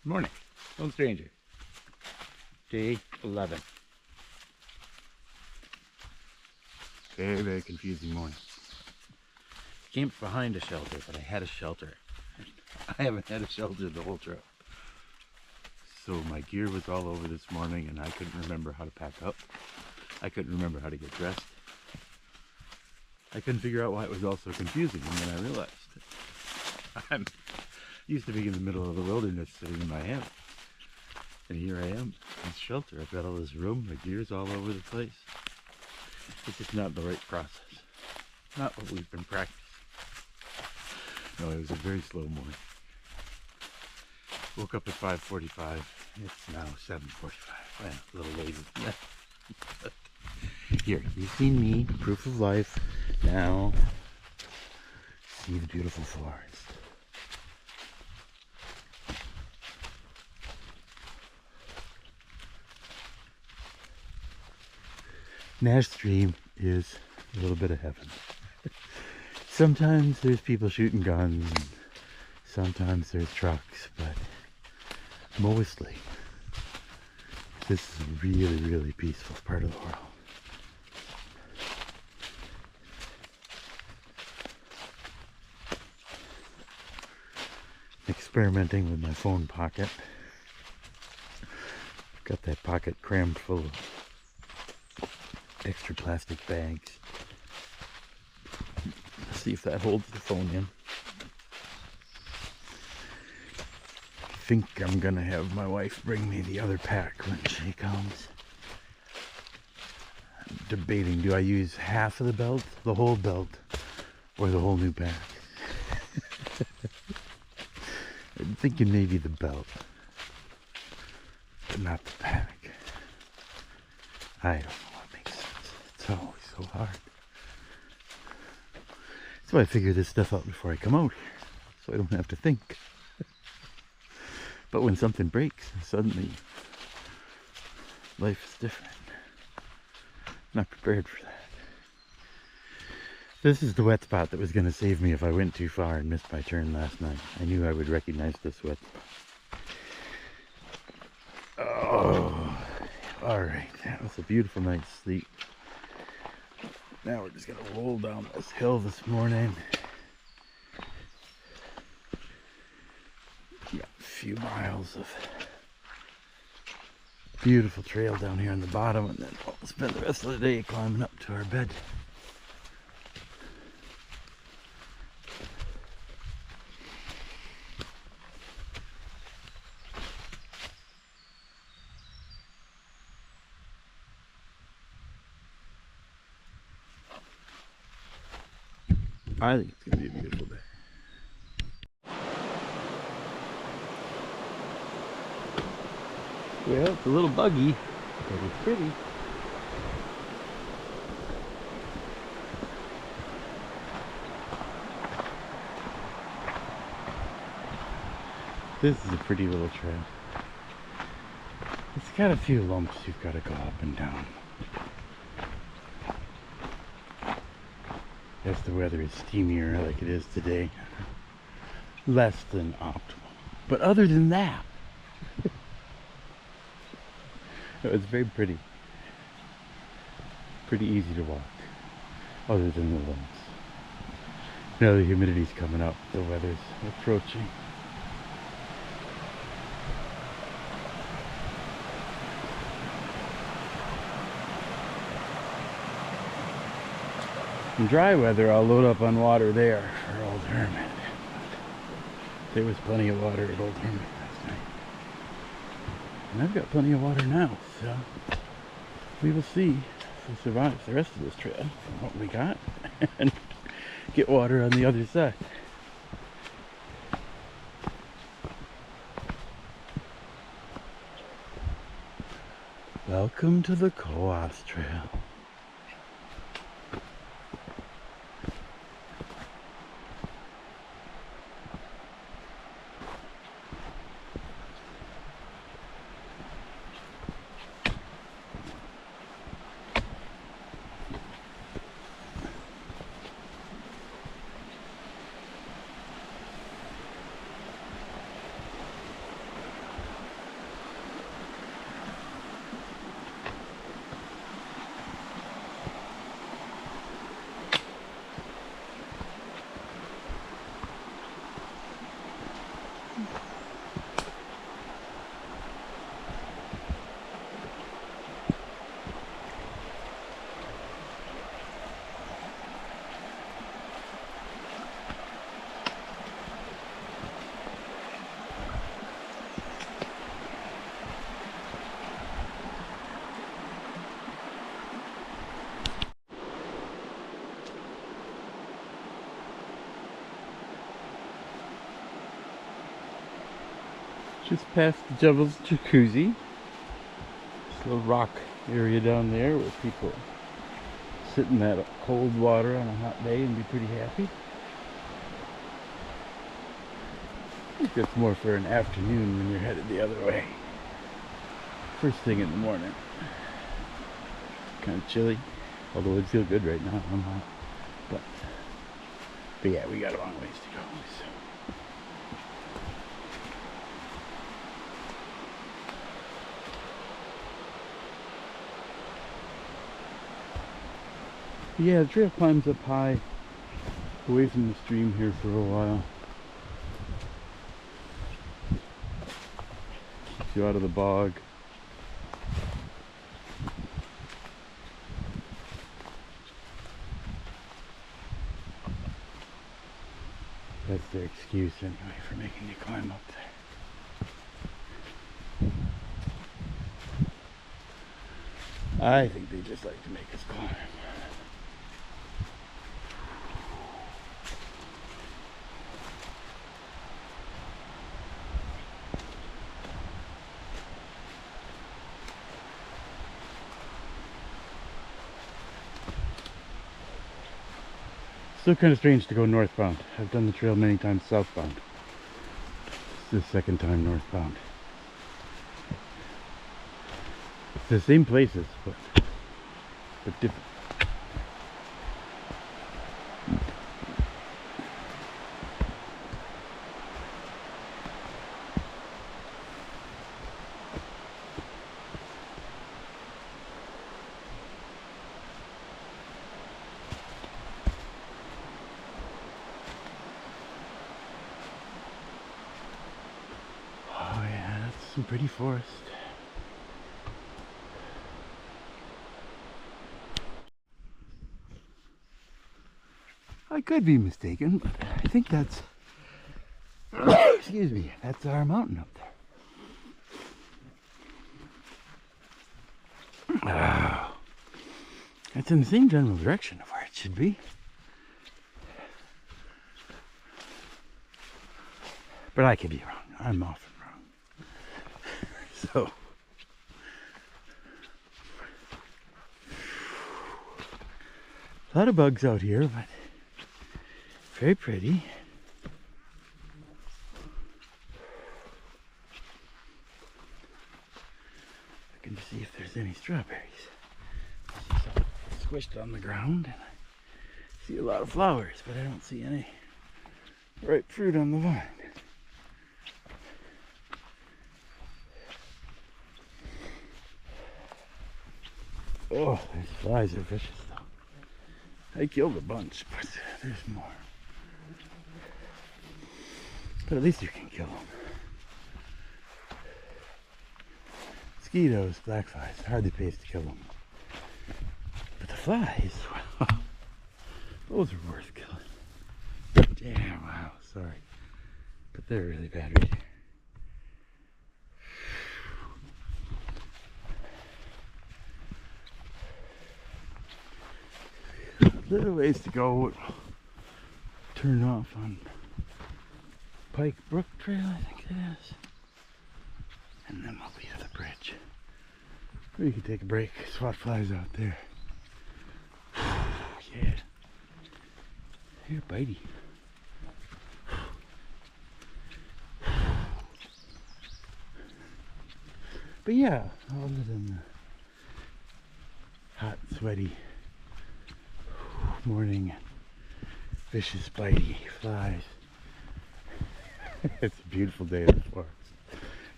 Morning, Lone Stranger. Day 11. Very, very confusing morning. Camped behind a shelter, but I had a shelter. I haven't had a shelter the whole trip. So my gear was all over this morning and I couldn't remember how to pack up. I couldn't remember how to get dressed. I couldn't figure out why it was all so confusing, and then I realized I'm used to being in the middle of the wilderness sitting in my hammock. And here I am in this shelter. I've got all this room, my gear's all over the place. It's just not the right process. Not what we've been practicing. No, it was a very slow morning. Woke up at 5:45. It's now 7:45. Well, a little later than that. But here, you've seen me, proof of life. Now, see the beautiful forest. Nash Stream is a little bit of heaven. Sometimes there's people shooting guns, and sometimes there's trucks, but mostly this is a really, really peaceful part of the world. Experimenting with my phone pocket. I've got that pocket crammed full of extra plastic bags. Let's see if that holds the phone in. I think I'm gonna have my wife bring me the other pack when she comes. I'm debating, do I use half of the belt, the whole belt, or the whole new pack? I'm thinking maybe the belt, but not the pack. I don't know what makes sense. It's always so hard. That's why I figure this stuff out before I come out here, so I don't have to think. But when something breaks, suddenly life is different. I'm not prepared for that. This is the wet spot that was going to save me if I went too far and missed my turn last night. I knew I would recognize this wet spot. Oh, alright. That was a beautiful night's sleep. Now we're just going to roll down this hill this morning. Got a few miles of beautiful trail down here on the bottom, and then we'll spend the rest of the day climbing up to our bed. I think it's going to be a beautiful day. Well, it's a little buggy, but it's pretty. This is a pretty little trail. It's got a few lumps you've got to go up and down. As the weather is steamier like it is today, less than optimal. But other than that, it's very pretty. Pretty easy to walk, other than the lumps. Now the humidity's coming up, the weather's approaching. In dry weather, I'll load up on water there for Old Hermit. There was plenty of water at Old Hermit last night. And I've got plenty of water now, so we will see if we survive the rest of this trail from what we got and get water on the other side. Welcome to the Cohos Trail. Just past the Devil's Jacuzzi. This little rock area down there where people sit in that cold water on a hot day and be pretty happy. I think that's more for an afternoon when you're headed the other way. First thing in the morning. Kind of chilly, although it feels good right now. I'm hot. But yeah, we got a long ways to go. So. Yeah, the trail climbs up high, away from the stream here for a while. Keeps you out of the bog. That's their excuse anyway for making you climb up there. I think they just like to make us climb. Still kind of strange to go northbound. I've done the trail many times southbound. This is the second time northbound. It's the same places, but different. Some pretty forest. I could be mistaken, but I think that's excuse me, that's our mountain up there. Oh, it's in the same general direction of where it should be. But I could be wrong. I'm often wrong. So a lot of bugs out here, but very pretty. Looking to see if there's any strawberries. I see some squished on the ground, and I see a lot of flowers, but I don't see any ripe fruit on the vine. Oh, these flies are vicious though. I killed a bunch, but there's more. But at least you can kill them. Mosquitoes, black flies, hardly pays to kill them. But the flies, well, those are worth killing. Damn, wow, sorry. But they're really bad right here. Little ways to go. Turn off on Pike Brook Trail, I think it is. And then we'll be at the bridge. We can take a break, swat flies out there. Yeah. Here, bitey. But yeah, other than the hot, sweaty morning, vicious, bitey flies. It's a beautiful day in the forest.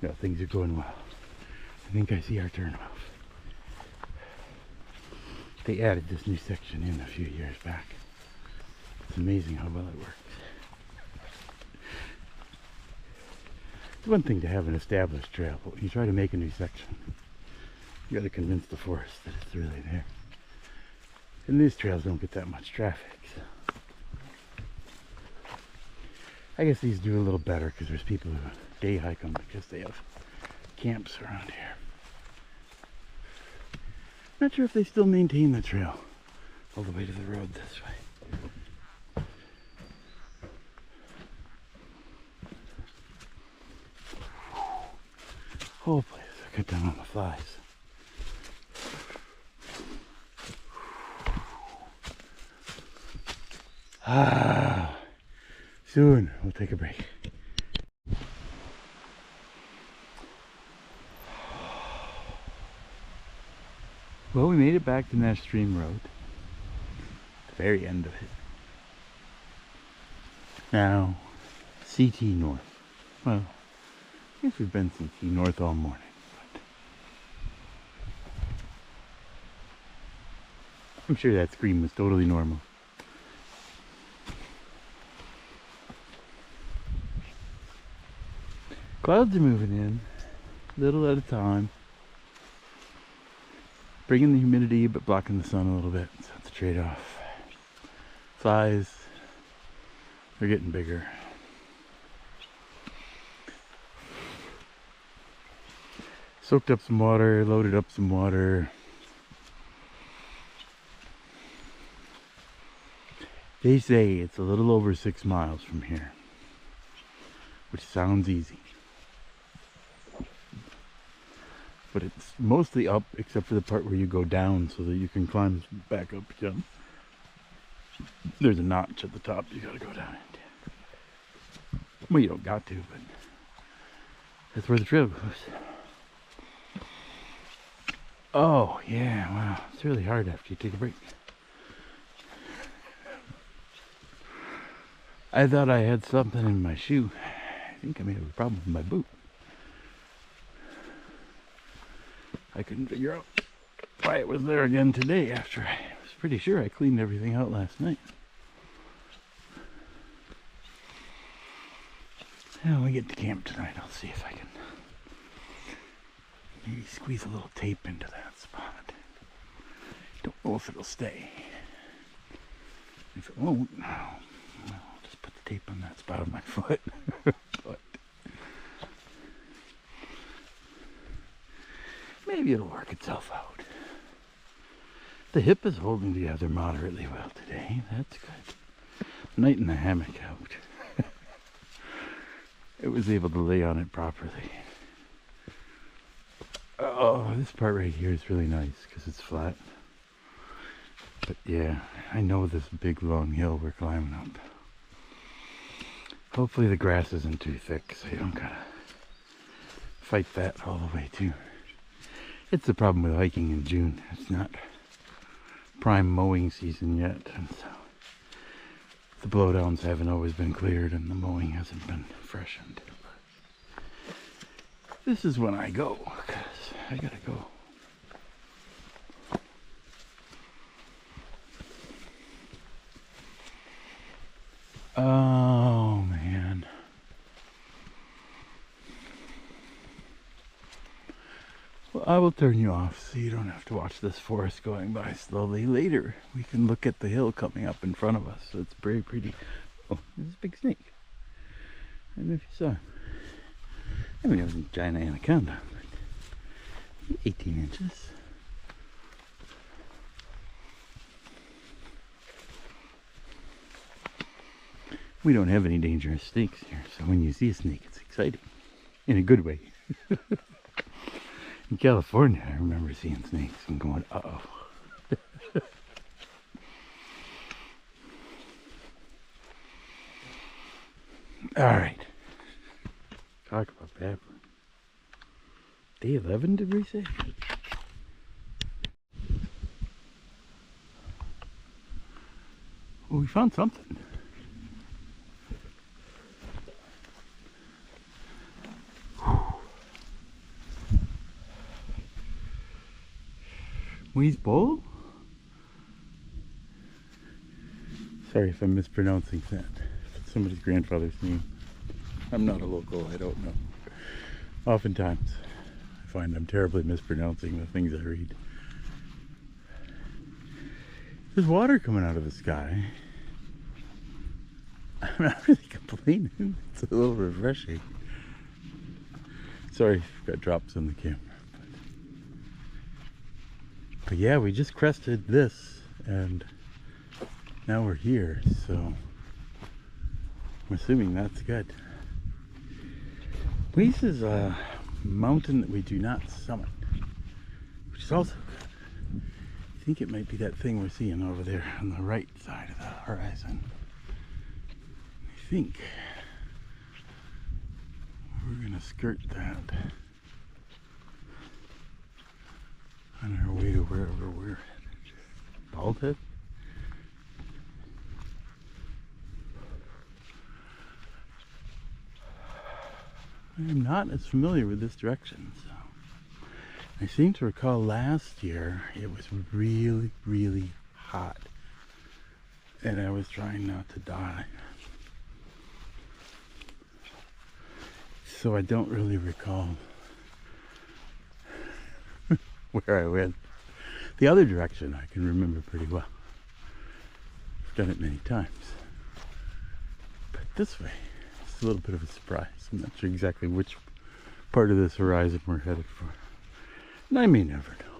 No, things are going well. I think I see our turnoff. They added this new section in a few years back. It's amazing how well it works. It's one thing to have an established trail, but when you try to make a new section, you got to convince the forest that it's really there. And these trails don't get that much traffic, so I guess these do a little better because there's people who day hike them because they have camps around here. Not sure if they still maintain the trail all the way to the road this way. Whole place. I cut down on the flies. Soon we'll take a break. Well, we made it back to Nash Stream Road. The very end of it. Now, CT North. Well, I guess we've been CT North all morning. But I'm sure that scream was totally normal. Clouds are moving in, little at a time. Bringing the humidity, but blocking the sun a little bit, so it's a trade-off. Flies, they're getting bigger. Soaked up some water, loaded up some water. They say it's a little over 6 miles from here, which sounds easy. But it's mostly up, except for the part where you go down so that you can climb back up again. There's a notch at the top you gotta go down into. Well, you don't got to, but that's where the trail goes. Oh, yeah, wow. It's really hard after you take a break. I thought I had something in my shoe. I think I may have a problem with my boot. I couldn't figure out why it was there again today after I was pretty sure I cleaned everything out last night. When we get to camp tonight, I'll see if I can maybe squeeze a little tape into that spot. Don't know if it'll stay. If it won't, I'll just put the tape on that spot of my foot. But maybe it'll work itself out. The hip is holding together moderately well today. That's good. Night in the hammock helped. It was able to lay on it properly. Oh, this part right here is really nice because it's flat. But yeah, I know this big long hill we're climbing up. Hopefully the grass isn't too thick so you don't gotta fight that all the way too. It's the problem with hiking in June. It's not prime mowing season yet, and so the blowdowns haven't always been cleared and the mowing hasn't been freshened. But this is when I go, because I gotta go. Oh man. Well, I will turn you off so you don't have to watch this forest going by slowly. Later, we can look at the hill coming up in front of us. So it's very pretty. Oh, there's a big snake. I don't know if you saw him. I mean, it was a giant anaconda, but 18 inches. We don't have any dangerous snakes here, so when you see a snake, it's exciting. In a good way. In California, I remember seeing snakes and going, uh-oh. Alright. Talk about that. Day 11, did we say? Well, we found something. Weeze Bowl? Sorry if I'm mispronouncing that. It's somebody's grandfather's name. I'm not a local, I don't know. Oftentimes, I find I'm terribly mispronouncing the things I read. There's water coming out of the sky. I'm not really complaining. It's a little refreshing. Sorry if you've got drops on the camera. But yeah, we just crested this and now we're here, so I'm assuming that's good. Weeze is mountain that we do not summit, which is also good. I think it might be that thing we're seeing over there on the right side of the horizon. I think we're gonna skirt that on our way to wherever we're headed. Bald Head? I'm not as familiar with this direction, so I seem to recall last year it was really, really hot, and I was trying not to die. So I don't really recall where I went. The other direction I can remember pretty well. I've done it many times. But this way, it's a little bit of a surprise. I'm not sure exactly which part of this horizon we're headed for. And I may never know.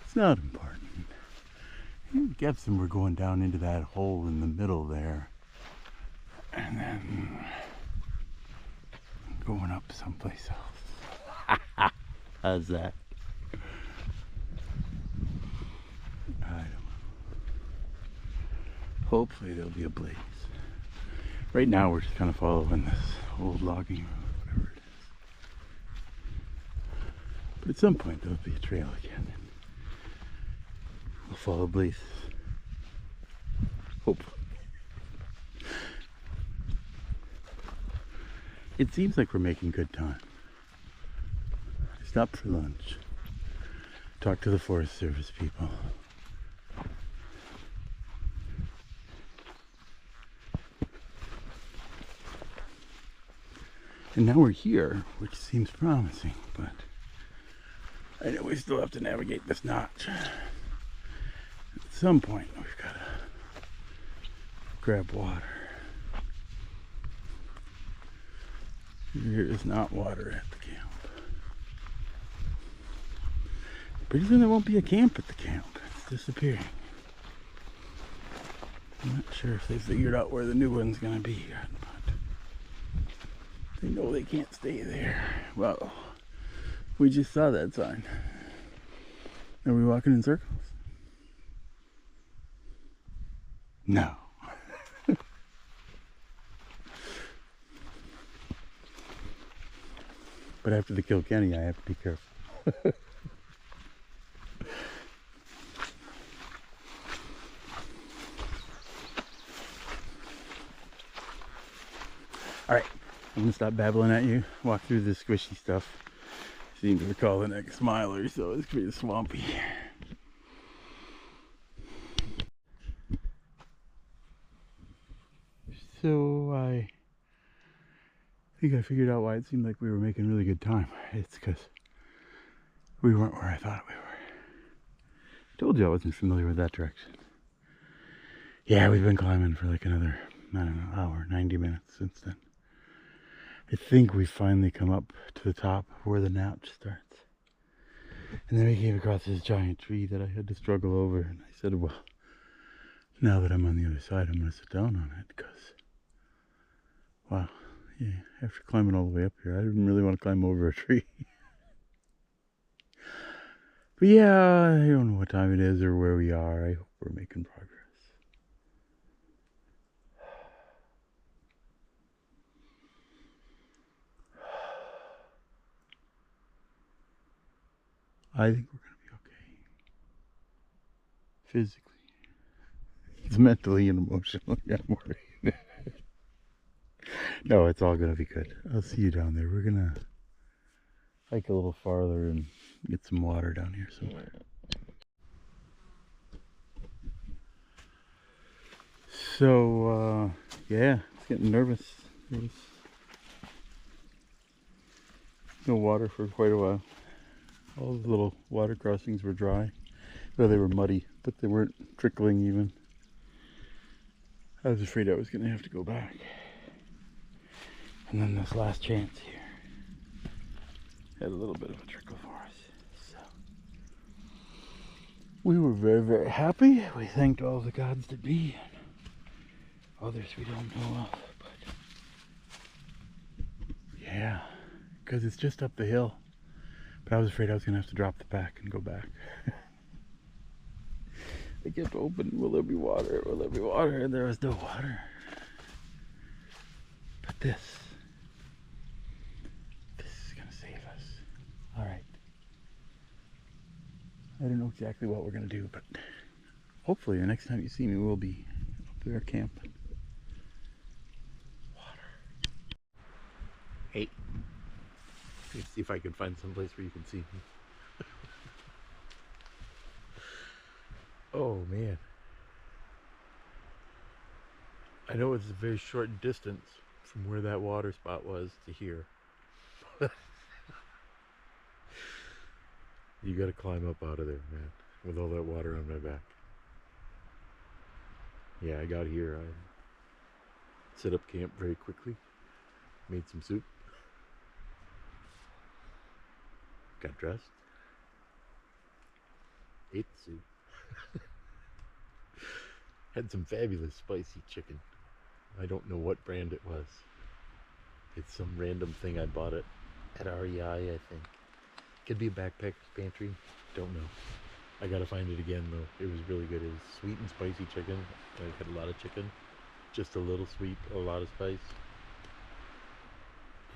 It's not important. I'm guessing we're going down into that hole in the middle there. And then going up someplace else. How's that? I don't know. Hopefully there'll be a blaze. Right now we're just kind of following this old logging road, whatever it is. But at some point there'll be a trail again. We'll follow blazes. Hopefully. It seems like we're making good time. I stopped for lunch. Talked to the Forest Service people. And now we're here, which seems promising, but I know we still have to navigate this notch. At some point, we've got to grab water. There is not water at the camp. Pretty soon there won't be a camp at the camp. It's disappearing. I'm not sure if they figured out where the new one's gonna be yet, but they know they can't stay there. Well, we just saw that sign. Are we walking in circles? No. But after the Kilkenny, I have to be careful. Alright, I'm going to stop babbling at you, walk through this squishy stuff. Seem to recall the next mile or so is pretty swampy. So I think I figured out why it seemed like we were making really good time. It's because we weren't where I thought we were. I told you I wasn't familiar with that direction. Yeah, we've been climbing for like another, I don't know, hour, 90 minutes since then. I think we finally come up to the top where the notch starts. And then we came across this giant tree that I had to struggle over. And I said, well, now that I'm on the other side, I'm going to sit down on it because, wow, yeah, after climbing all the way up here, I didn't really want to climb over a tree. But yeah, I don't know what time it is or where we are. I hope we're making progress. I think we're going to be okay. Physically. It's mentally and emotionally, I'm worried. No, it's all going to be good. I'll see you down there. We're going to hike a little farther and get some water down here somewhere. So, yeah, it's getting nervous. There was no water for quite a while. All the little water crossings were dry. Well, they were muddy, but they weren't trickling even. I was afraid I was going to have to go back. And then this last chance here had a little bit of a trickle for us. So we were very, very happy. We thanked all the gods that be. Others we don't know of. But yeah, because it's just up the hill. But I was afraid I was going to have to drop the pack and go back. I kept hoping, will there be water? Will there be water? And there was no water. But this is going to save us. All right. I don't know exactly what we're going to do, but hopefully the next time you see me, we'll be up there camping. Water. Hey. Let's see if I can find some place where you can see me. Oh man. I know it's a very short distance from where that water spot was to here. You gotta climb up out of there, man, with all that water on my back. Yeah, I got here. I set up camp very quickly, made some soup, got dressed, ate the soup, had some fabulous spicy chicken. I don't know what brand it was. It's some random thing I bought it at REI, I think. Could be a backpacker's pantry. Don't know. I gotta find it again though. It was really good. It was sweet and spicy chicken. I had a lot of chicken. Just a little sweet, a lot of spice.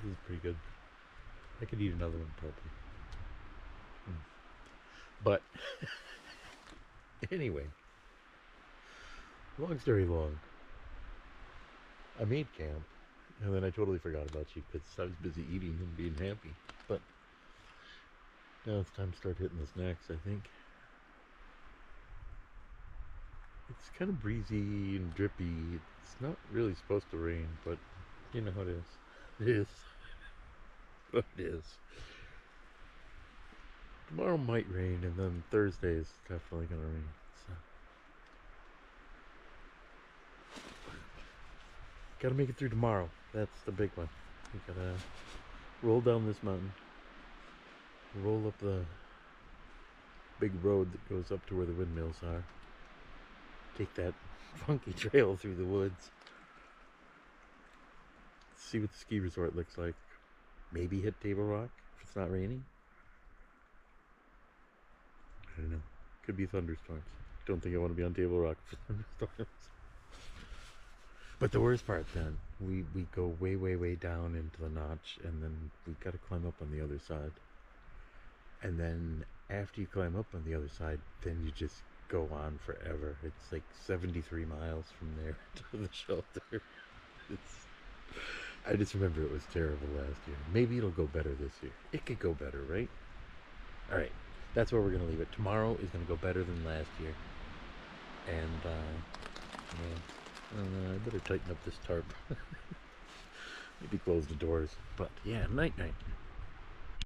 It was pretty good. I could eat another one probably. But anyway, long story long, I made camp and then I totally forgot about you because I was busy eating and being happy. But now it's time to start hitting the snacks, I think. It's kind of breezy and drippy. It's not really supposed to rain, but you know how it is. It is. It is. Tomorrow might rain, and then Thursday is definitely gonna rain. So gotta make it through tomorrow. That's the big one. We gotta roll down this mountain, roll up the big road that goes up to where the windmills are, take that funky trail through the woods, see what the ski resort looks like, maybe hit Table Rock if it's not raining. I don't know. Could be thunderstorms. Don't think I want to be on Table Rock for thunderstorms. But the worst part then, we go way, way, way down into the notch, and then we got to climb up on the other side. And then after you climb up on the other side, then you just go on forever. It's like 73 miles from there to the shelter. I just remember it was terrible last year. Maybe it'll go better this year. It could go better, right? All right. That's where we're going to leave it. Tomorrow is going to go better than last year. And, yeah, I better tighten up this tarp. Maybe close the doors. But, yeah, night-night.